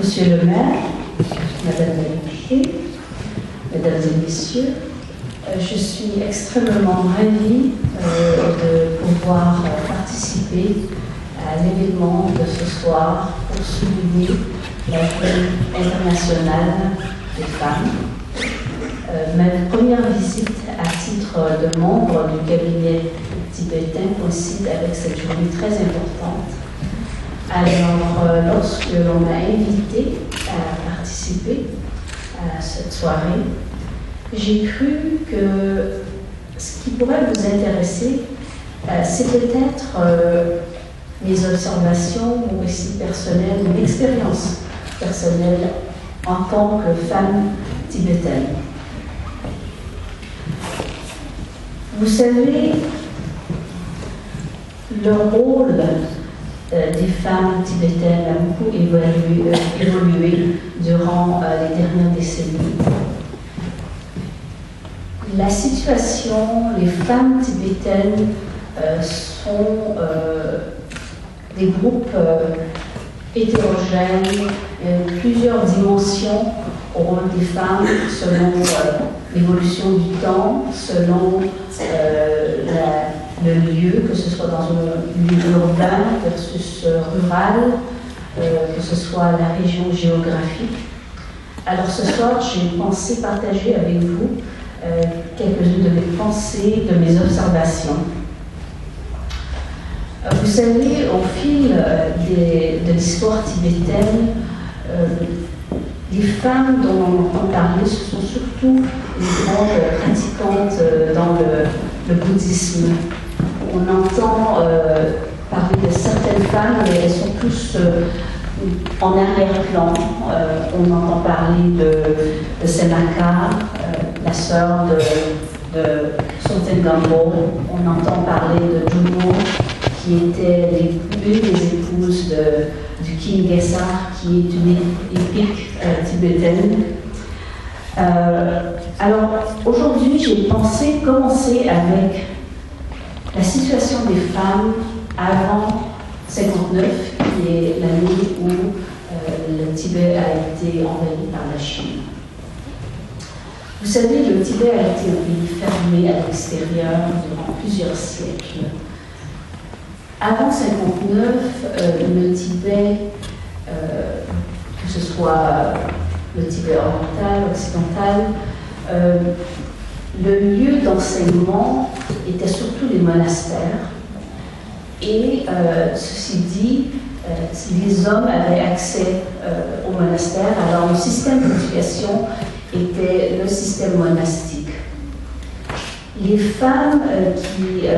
Monsieur le maire, Madame la députée, Mesdames et Messieurs, je suis extrêmement ravie de pouvoir participer à l'événement de ce soir pour souligner la Journée internationale des femmes. Ma première visite à titre de membre du cabinet tibétain coïncide avec cette journée très importante. Alors, lorsque l'on m'a invité à participer à cette soirée, j'ai cru que ce qui pourrait vous intéresser, c'est peut-être mes observations, mon récit personnel, mon expérience personnelle en tant que femme tibétaine. Vous savez, le rôle des femmes tibétaines a beaucoup évolué durant les dernières décennies. La situation, les femmes tibétaines sont des groupes hétérogènes, plusieurs dimensions au rôle des femmes selon l'évolution du temps, selon le lieu, que ce soit dans un lieu urbain versus rural, que ce soit la région géographique. Alors ce soir, j'ai pensé partager avec vous quelques-unes de mes pensées, de mes observations. Vous savez, au fil de l'histoire tibétaine, les femmes dont on entend parler, ce sont surtout les grandes pratiquantes dans le bouddhisme. On entend parler de certaines femmes, mais elles sont plus en arrière-plan. On entend parler de Senaka, la sœur de Soten Gampo. On entend parler de Juno, qui était une des épouses du King Gesar, qui est une épique tibétaine. Alors, aujourd'hui, j'ai pensé commencer avec la situation des femmes avant 59, qui est l'année où le Tibet a été envahi par la Chine. Vous savez, le Tibet a été un pays fermé à l'extérieur durant plusieurs siècles. Avant 59, le Tibet, que ce soit le Tibet oriental, occidental, le lieu d'enseignement était surtout les monastères. Et ceci dit, les hommes avaient accès aux monastères, alors le système d'éducation était le système monastique. Les femmes qui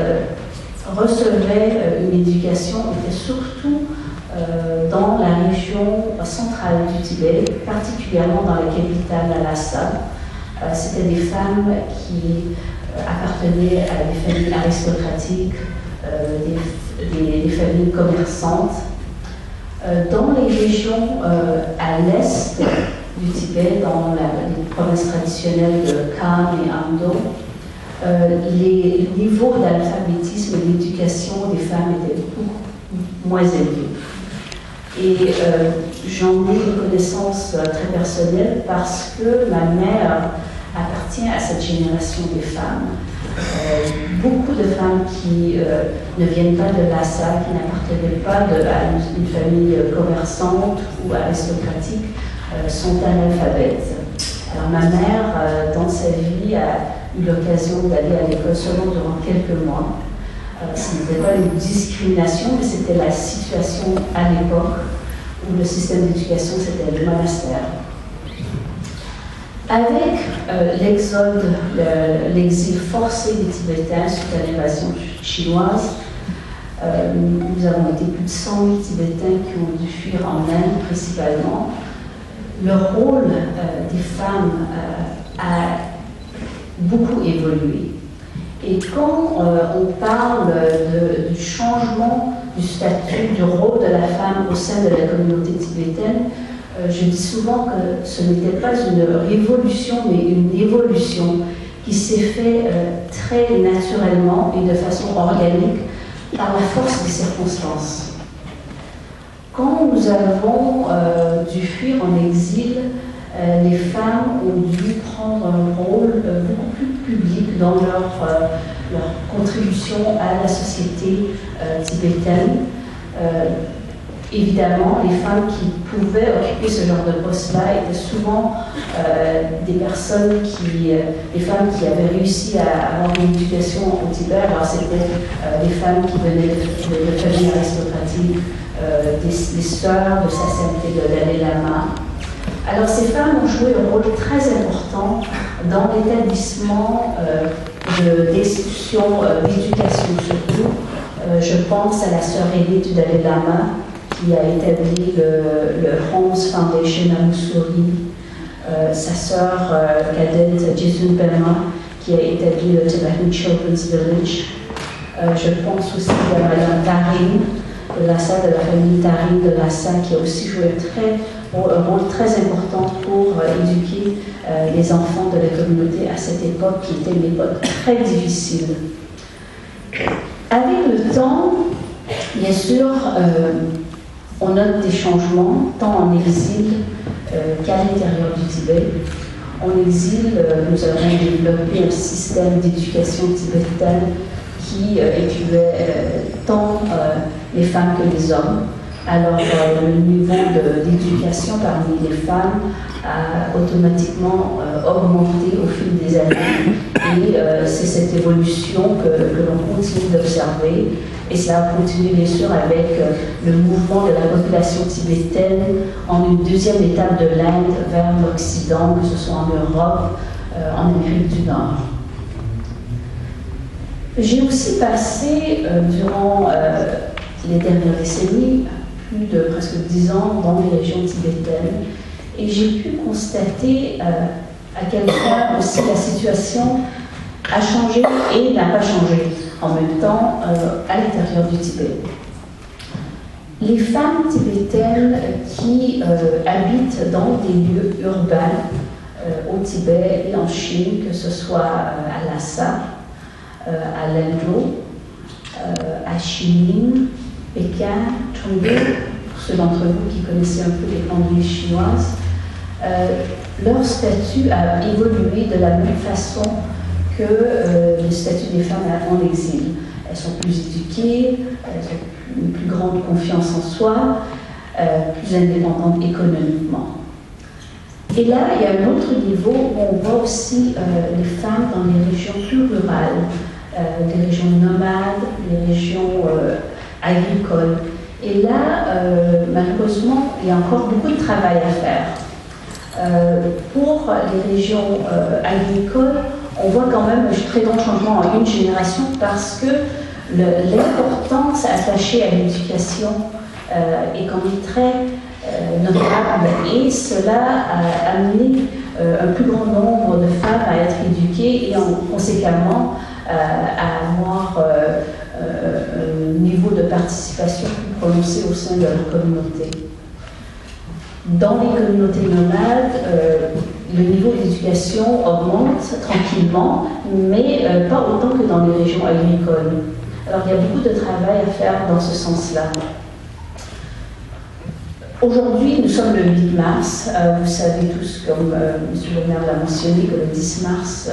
recevaient une éducation étaient surtout dans la région centrale du Tibet, particulièrement dans la capitale, Lhasa. C'était des femmes qui appartenaient à des familles aristocratiques, des familles commerçantes. Dans les régions à l'est du Tibet, dans les provinces traditionnelles de Khan et Amdo, les niveaux d'alphabétisme et d'éducation des femmes étaient beaucoup moins élevés. Et j'en ai une connaissance très personnelle parce que ma mère appartient à cette génération des femmes. Beaucoup de femmes qui ne viennent pas de Lhasa, qui n'appartenaient pas à une famille commerçante ou aristocratique, sont analphabètes. Alors ma mère, dans sa vie, a eu l'occasion d'aller à l'école seulement durant quelques mois. Ce n'était pas une discrimination, mais c'était la situation à l'époque où le système d'éducation, c'était le monastère. Avec l'exode, l'exil forcé des Tibétains suite à l'invasion chinoise, nous avons été plus de 100 000 Tibétains qui ont dû fuir en Inde principalement. Le rôle des femmes a beaucoup évolué. Et quand on parle du changement du statut, du rôle de la femme au sein de la communauté tibétaine, je dis souvent que ce n'était pas une révolution, mais une évolution qui s'est faite très naturellement et de façon organique par la force des circonstances. Quand nous avons dû fuir en exil, les femmes ont dû prendre un rôle beaucoup plus public dans leur contribution à la société tibétaine. Évidemment, les femmes qui pouvaient occuper ce genre de poste-là étaient souvent des personnes des femmes qui avaient réussi à avoir une éducation au Tibet. Alors c'était des femmes qui venaient de familles aristocratiques, des sœurs de sa sainteté de Dalai Lama. Alors ces femmes ont joué un rôle très important dans l'établissement d'institutions d'éducation surtout. Je pense à la sœur aînée du Dalai Lama qui a établi le Homs Foundation à Mussoorie, sa sœur cadette Jesun Pema qui a établi le Tibetan Children's Village. Je pense aussi à Madame Taring de Lhasa, de la famille Taring de Lhasa, qui a aussi joué un rôle très important pour éduquer les enfants de la communauté à cette époque qui était une époque très difficile. Avec le temps, bien sûr, on note des changements, tant en exil qu'à l'intérieur du Tibet. En exil, nous avons développé un système d'éducation tibétaine qui incluait tant les femmes que les hommes. Alors, le niveau d'éducation parmi les femmes a automatiquement augmenté au fil des années. Et c'est cette évolution que l'on continue d'observer. Et cela a continué, bien sûr, avec le mouvement de la population tibétaine en une deuxième étape de l'Inde vers l'Occident, que ce soit en Europe, en Amérique du Nord. J'ai aussi passé, durant les dernières décennies, plus de presque 10 ans dans les régions tibétaines, et j'ai pu constater à quel point aussi la situation a changé et n'a pas changé en même temps à l'intérieur du Tibet. Les femmes tibétaines qui habitent dans des lieux urbains au Tibet et en Chine, que ce soit à Lhasa, à Lhasa, à Xining, Pékin, Chengdu, pour ceux d'entre vous qui connaissaient un peu les grandes villes chinoises, leur statut a évolué de la même façon que le statut des femmes en exil. Elles sont plus éduquées, elles ont une plus grande confiance en soi, plus indépendantes économiquement. Et là, il y a un autre niveau où on voit aussi les femmes dans les régions plus rurales, les régions nomades, les régions agricoles. Et là, malheureusement, il y a encore beaucoup de travail à faire. Pour les régions agricoles, on voit quand même un très grand changement en une génération parce que l'importance attachée à l'éducation est quand même très notable et cela a amené un plus grand nombre de femmes à être éduquées et conséquemment à avoir un niveau de participation plus prononcé au sein de leur communauté. Dans les communautés nomades, le niveau d'éducation augmente tranquillement, mais pas autant que dans les régions agricoles. Alors il y a beaucoup de travail à faire dans ce sens-là. Aujourd'hui, nous sommes le 8 mars. Vous savez tous, comme M. le maire l'a mentionné, que le 10 mars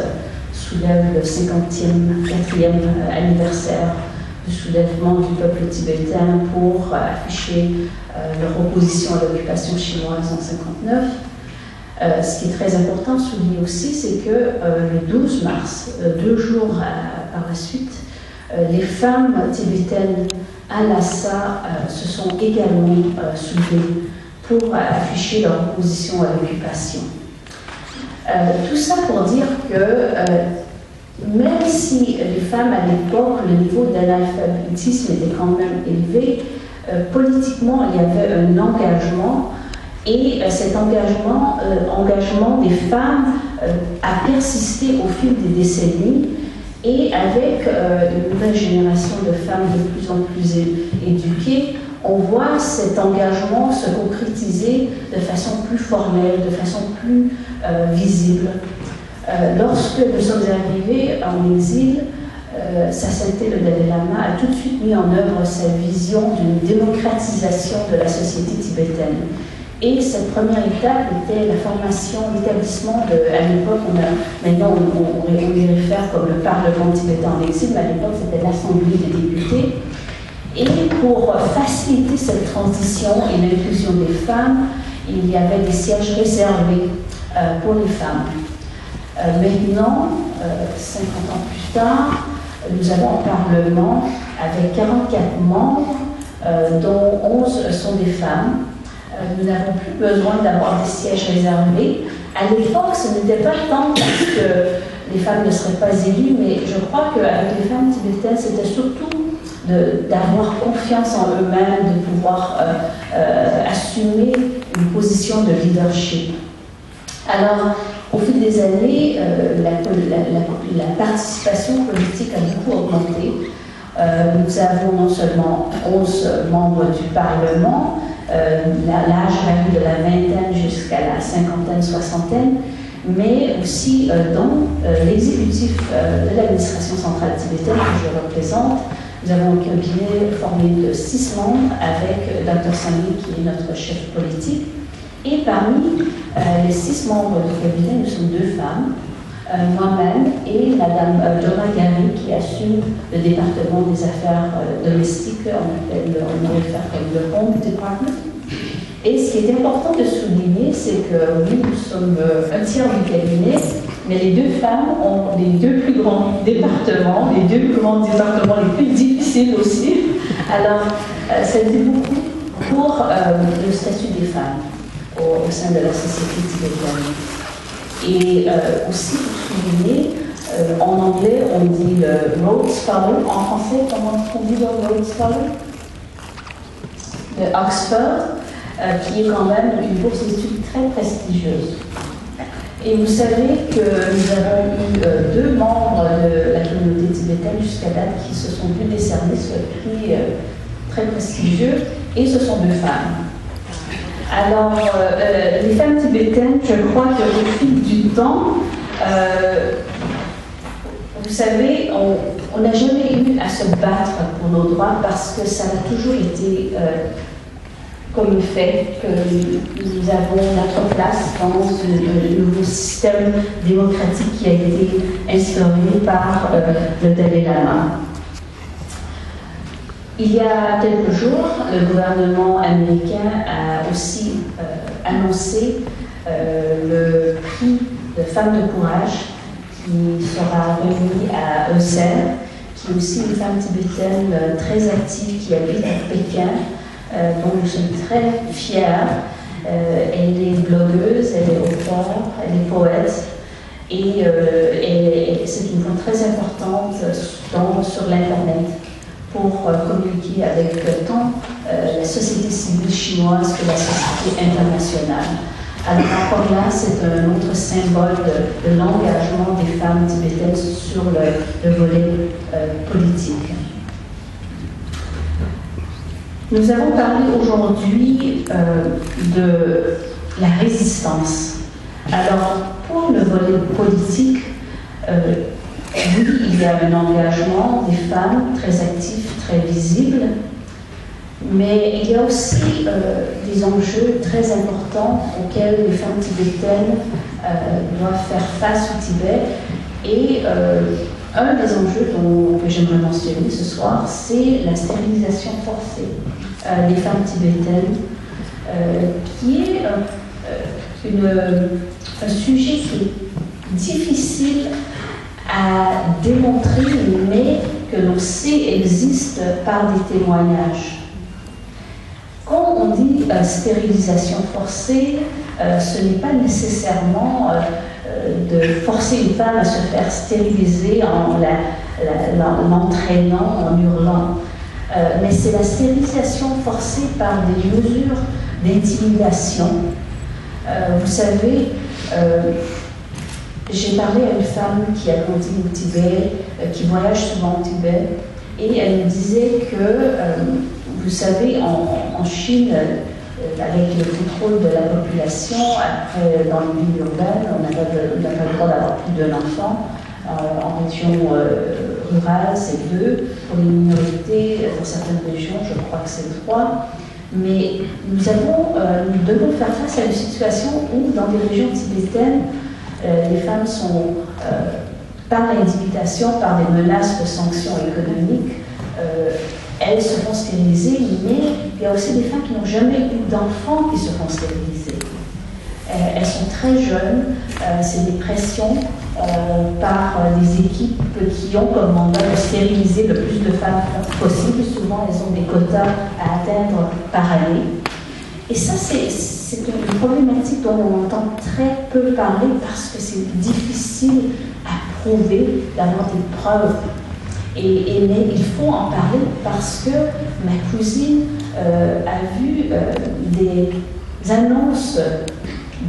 soulève le 54e anniversaire du soulèvement du peuple tibétain pour afficher leur opposition à l'occupation chinoise en 1959. Ce qui est très important de souligner aussi, c'est que le 12 mars, 2 jours par la suite, les femmes tibétaines à Lhasa se sont également soulevées pour afficher leur opposition à l'occupation. Tout ça pour dire que même si les femmes à l'époque, le niveau d'analphabétisme était quand même élevé, politiquement il y avait un engagement et cet engagement des femmes a persisté au fil des décennies. Et avec une nouvelle génération de femmes de plus en plus éduquées, on voit cet engagement se concrétiser de façon plus formelle, de façon plus visible. Lorsque nous sommes arrivés en exil, Sa Sainteté le Dalai Lama a tout de suite mis en œuvre sa vision d'une démocratisation de la société tibétaine. Et cette première étape était la formation, l'établissement de, à l'époque, maintenant on les réfère comme le Parlement tibétain en exil, mais à l'époque c'était l'Assemblée des députés. Et pour faciliter cette transition et l'inclusion des femmes, il y avait des sièges réservés pour les femmes. Maintenant, 50 ans plus tard, nous avons un Parlement avec 44 membres, dont 11 sont des femmes. Nous n'avons plus besoin d'avoir des sièges réservés. À l'époque, ce n'était pas tant parce que les femmes ne seraient pas élues, mais je crois qu'avec les femmes tibétaines, c'était surtout d'avoir confiance en eux-mêmes, de pouvoir assumer une position de leadership. Alors, au fil des années, la participation politique a beaucoup augmenté. Nous avons non seulement 11 membres du Parlement, l'âge varie de la vingtaine jusqu'à la cinquantaine, soixantaine, mais aussi dans l'exécutif de l'administration centrale tibétaine que je représente. Nous avons un cabinet formé de 6 membres avec Dr Sanghi qui est notre chef politique. Et parmi les 6 membres du cabinet, nous sommes 2 femmes, moi-même et Madame Donna Gary qui assume le département des affaires domestiques, on réfère comme le Home Department. Et ce qui est important de souligner, c'est que oui, nous sommes un tiers du cabinet, mais les 2 femmes ont les 2 plus grands départements, les 2 plus grands départements les plus difficiles aussi. Alors, ça dit beaucoup pour le statut des femmes au sein de la société tibétaine. Et aussi, pour souligner, en anglais, on dit le Rhodes Scholar. En français, comment on dit le Rhodes Scholar? De Oxford, qui est quand même une bourse d'études très prestigieuse. Et vous savez que nous avons eu 2 membres de la communauté tibétaine jusqu'à date qui se sont vus décerner ce prix très prestigieux, et ce sont 2 femmes. Alors, les femmes tibétaines, je crois qu'au fil du temps, vous savez, on n'a jamais eu à se battre pour nos droits parce que ça a toujours été comme le fait que nous avons notre place dans ce nouveau système démocratique qui a été instauré par le Dalai Lama. Il y a quelques jours, le gouvernement américain a aussi annoncé le prix de femme de courage qui sera remis à Eusel, qui est aussi une femme tibétaine très active qui habite à Pékin, dont nous sommes très fiers. Elle est blogueuse, elle est auteure, elle est poète, et c'est une femme très importante sur l'Internet pour communiquer avec tant la société civile chinoise que la société internationale. Alors encore là, c'est un autre symbole de l'engagement des femmes tibétaines sur le volet politique. Nous avons parlé aujourd'hui de la résistance. Alors, pour le volet politique, oui, il y a un engagement des femmes très actifs, très visibles, mais il y a aussi des enjeux très importants auxquels les femmes tibétaines doivent faire face au Tibet. Et un des enjeux que j'aimerais mentionner ce soir, c'est la stérilisation forcée des femmes tibétaines, qui est un sujet qui est difficile à démontrer, mais que l'on sait existe par des témoignages. Quand on dit stérilisation forcée, ce n'est pas nécessairement de forcer une femme à se faire stériliser en l'entraînant, en hurlant. Mais c'est la stérilisation forcée par des mesures d'intimidation. Vous savez, j'ai parlé à une femme qui a grandi au Tibet, qui voyage souvent au Tibet, et elle me disait que, vous savez, en Chine, avec le contrôle de la population, après, dans les villes urbaines, on n'a pas le droit d'avoir plus d'un enfant. En région rurales, c'est 2. Pour les minorités, dans certaines régions, je crois que c'est 3. Mais nous devons faire face à une situation où, dans des régions tibétaines, les femmes sont, par l'intimidation, par des menaces de sanctions économiques, elles se font stériliser, mais il y a aussi des femmes qui n'ont jamais eu d'enfants qui se font stériliser. Elles sont très jeunes, c'est des pressions par des équipes qui ont comme mandat de stériliser le plus de femmes possible. Souvent, elles ont des quotas à atteindre par année. Et ça, c'est une problématique dont on entend très peu parler parce que c'est difficile à prouver, d'avoir des preuves. Mais il faut en parler parce que ma cousine a vu des annonces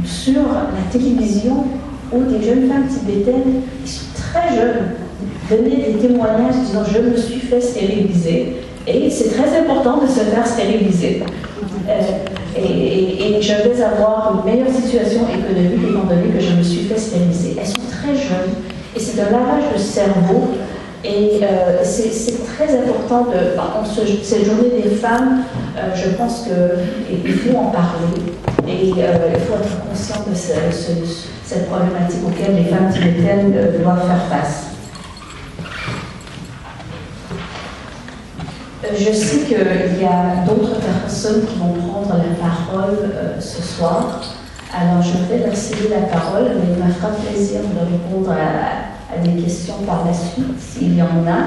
sur la télévision où des jeunes femmes tibétaines, qui sont très jeunes, donnaient des témoignages disant « je me suis fait stériliser ». Et c'est très important de se faire stériliser. Et je vais avoir une meilleure situation économique étant donné que je me suis fait stériliser. Elles sont très jeunes et c'est un lavage de cerveau. Et c'est très important, cette journée des femmes, je pense qu'il faut en parler et il faut être conscient de cette problématique auquel les femmes tibétaines doivent faire face. Je sais qu'il y a d'autres personnes qui vont prendre la parole ce soir, alors je vais leur céder la parole, mais il me fera plaisir de répondre à des questions par la suite, s'il y en a.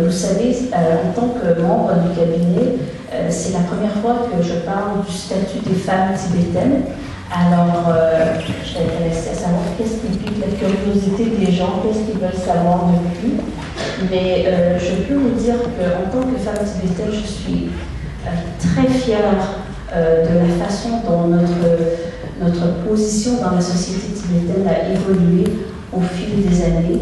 Vous savez, en tant que membre du cabinet, c'est la première fois que je parle du statut des femmes tibétaines. Alors, je suis intéressée à savoir qu'est-ce qui pique la curiosité des gens, qu'est-ce qu'ils veulent savoir de plus. Mais je peux vous dire qu'en tant que femme tibétaine, je suis très fière de la façon dont notre position dans la société tibétaine a évolué au fil des années.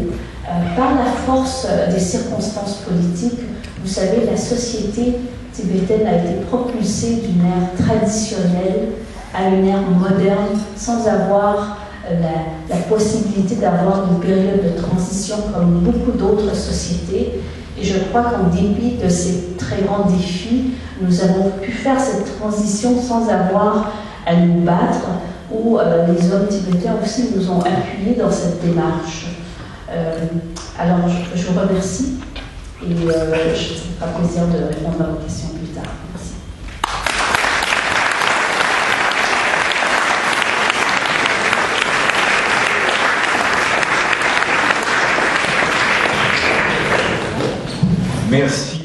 Par la force des circonstances politiques, vous savez, la société tibétaine a été propulsée d'une ère traditionnelle à une ère moderne sans avoir la possibilité d'avoir une période de transition comme beaucoup d'autres sociétés. Et je crois qu'en dépit de ces très grands défis, nous avons pu faire cette transition sans avoir à nous battre, où les hommes tibétains aussi nous ont appuyés dans cette démarche. Alors, je vous remercie et je me ferai plaisir de répondre à vos questions plus tard. Merci. Merci.